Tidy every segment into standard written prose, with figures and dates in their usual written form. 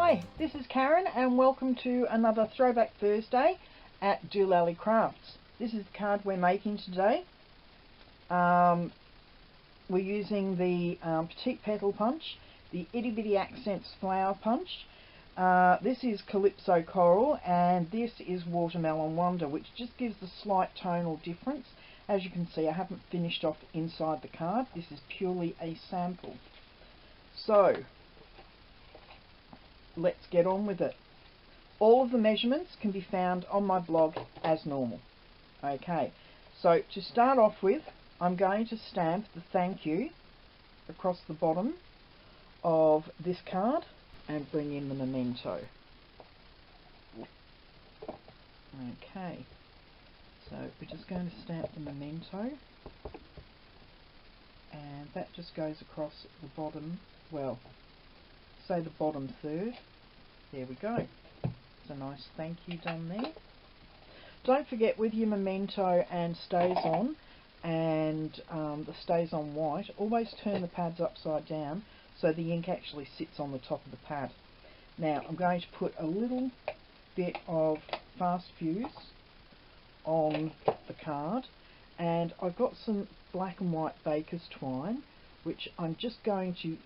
Hi, this is Karen and welcome to another Throwback Thursday at dolallycrafts. This is the card we're making today. We're using the Petite Petal punch, the Itty Bitty Accents flower punch. This is Calypso Coral and this is Watermelon Wonder, which just gives a slight tonal difference. As you can see, I haven't finished off inside the card. This is purely a sample. So let's get on with it. All of the measurements can be found on my blog as normal. Okay, so to start off with, I'm going to stamp the thank you across the bottom of this card and bring in the memento. Okay, so we're just going to stamp the memento, and that just goes across the bottom, well, say the bottom third. There we go. It's a nice thank you done there. Don't forget, with your memento and stays on and the stays on white, always turn the pads upside down so the ink actually sits on the top of the pad. Now I'm going to put a little bit of fast fuse on the card, and I've got some black and white baker's twine which I'm just going to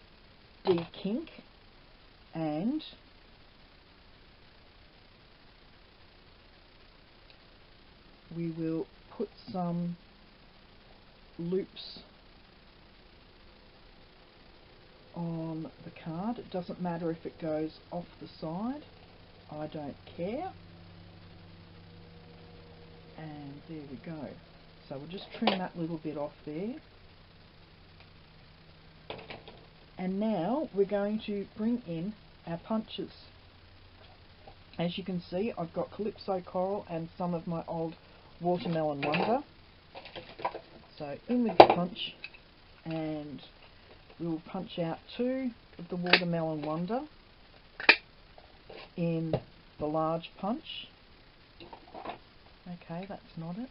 de-kink, and we will put some loops on the card. It doesn't matter if it goes off the side, I don't care. And there we go. So we'll just trim that little bit off there. And now we're going to bring in our punches. As you can see, I've got Calypso Coral and some of my old Watermelon Wonder. So in with the punch, and we'll punch out 2 of the Watermelon Wonder in the large punch. Okay, that's not it.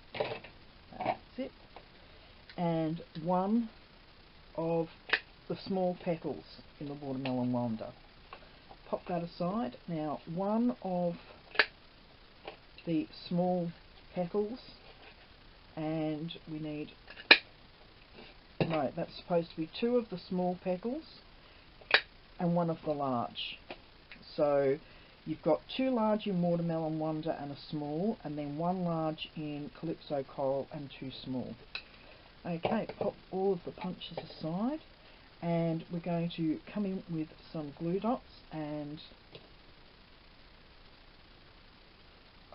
That's it. And 1 of the small petals in the Watermelon Wonder. Pop that aside. Now 1 of the small petals, and we need, no, that's supposed to be 2 of the small petals and 1 of the large. So you've got 2 large in Watermelon Wonder and a small, and then 1 large in Calypso Coral and 2 small. Okay, pop all of the punches aside, and we're going to come in with some glue dots, and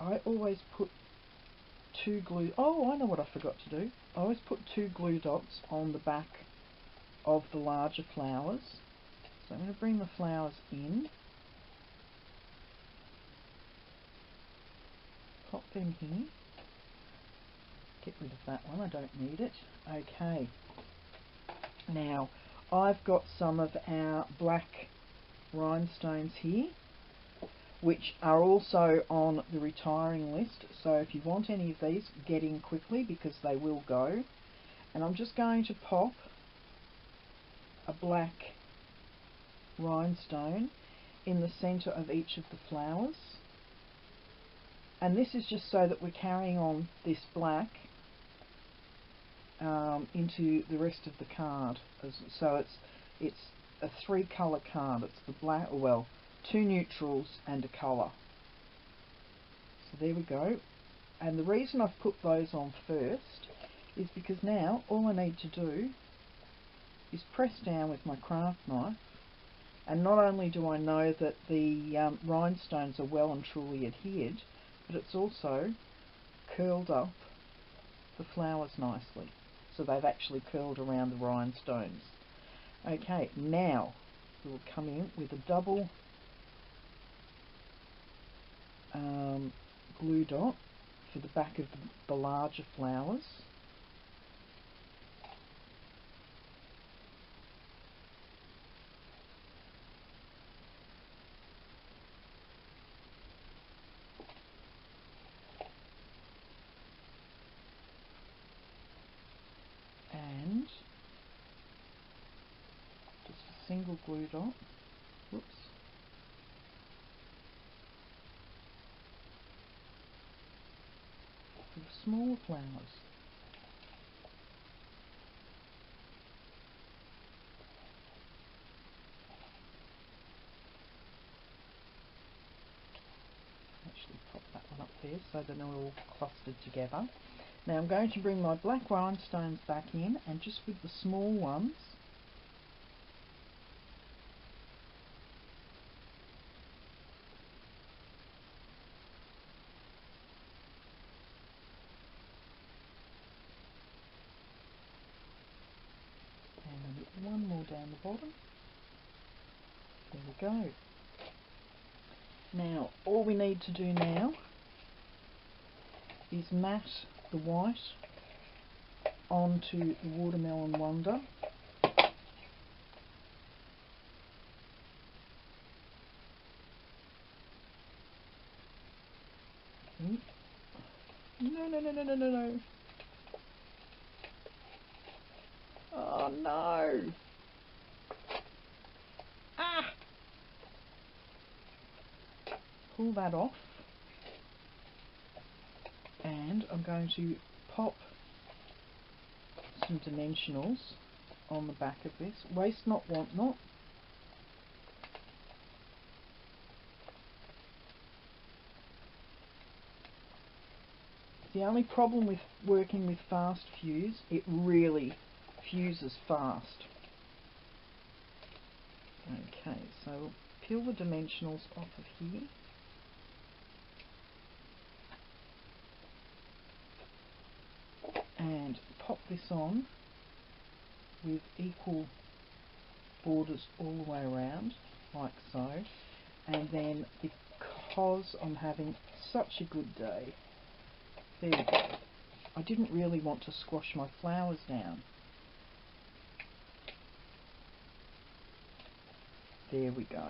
I always put 2 glue, oh, I know what I forgot to do. I always put 2 glue dots on the back of the larger flowers. So I'm going to bring the flowers in, pop them here, get rid of that one, I don't need it. Okay, now I've got some of our black rhinestones here, which are also on the retiring list, so if you want any of these, get in quickly because they will go. And I'm just going to pop a black rhinestone in the centre of each of the flowers, and this is just so that we're carrying on this black into the rest of the card. So it's a 3-colour card. It's the black, well, 2 neutrals and a colour. So there we go. And the reason I've put those on first is because now all I need to do is press down with my craft knife, and not only do I know that the rhinestones are well and truly adhered, but it's also curled up the flowers nicely. So they've actually curled around the rhinestones. Okay, now we'll come in with a double glue dot for the back of the larger flowers. And just a single glue dot. Whoops. smaller flowers. Actually pop that one up there so they're not all clustered together. Now I'm going to bring my black rhinestones back in, and just with the small ones, and one more down the bottom. There we go. Now all we need to do now is mat the white onto the Watermelon Wonder. No. Oh no! Ah! Pull that off. And I'm going to pop some dimensionals on the back of this. Waste not, want not. The only problem with working with fast fuse, it really fuses fast. Okay, so we'll peel the dimensionals off of here. And pop this on with equal borders all the way around, like so. And then, because I'm having such a good day, there we go. I didn't really want to squash my flowers down. There we go.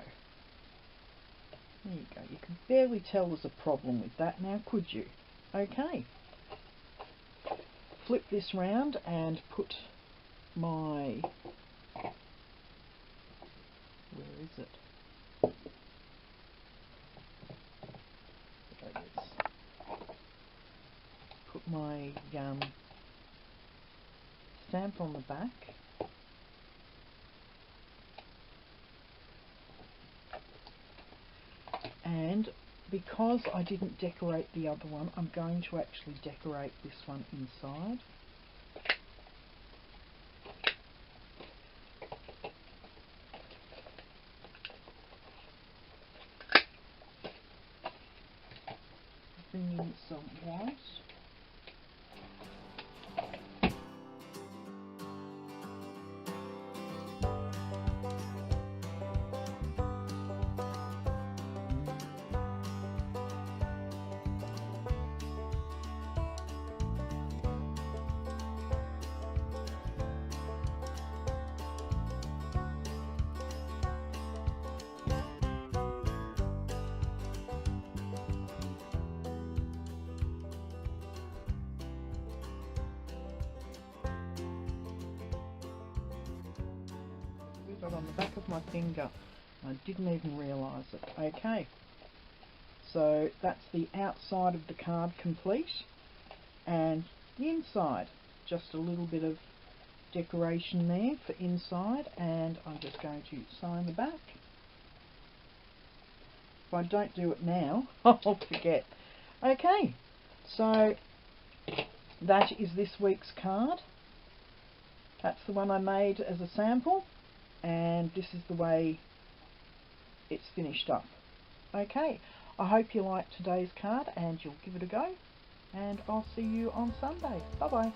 There you go. You can barely tell there's a problem with that now, could you? Okay. Flip this round and put my... Where is it? There it is. Put my stamp on the back. And because I didn't decorate the other one, I'm going to actually decorate this one inside. Bring in some white. On the back of my finger. I didn't even realise it. Okay, so that's the outside of the card complete, and the inside, just a little bit of decoration there for inside, and I'm just going to sign the back. If I don't do it now, I'll forget. Okay, so that is this week's card. That's the one I made as a sample, and this is the way it's finished up. Okay, I hope you liked today's card and you'll give it a go, and I'll see you on Sunday. Bye bye.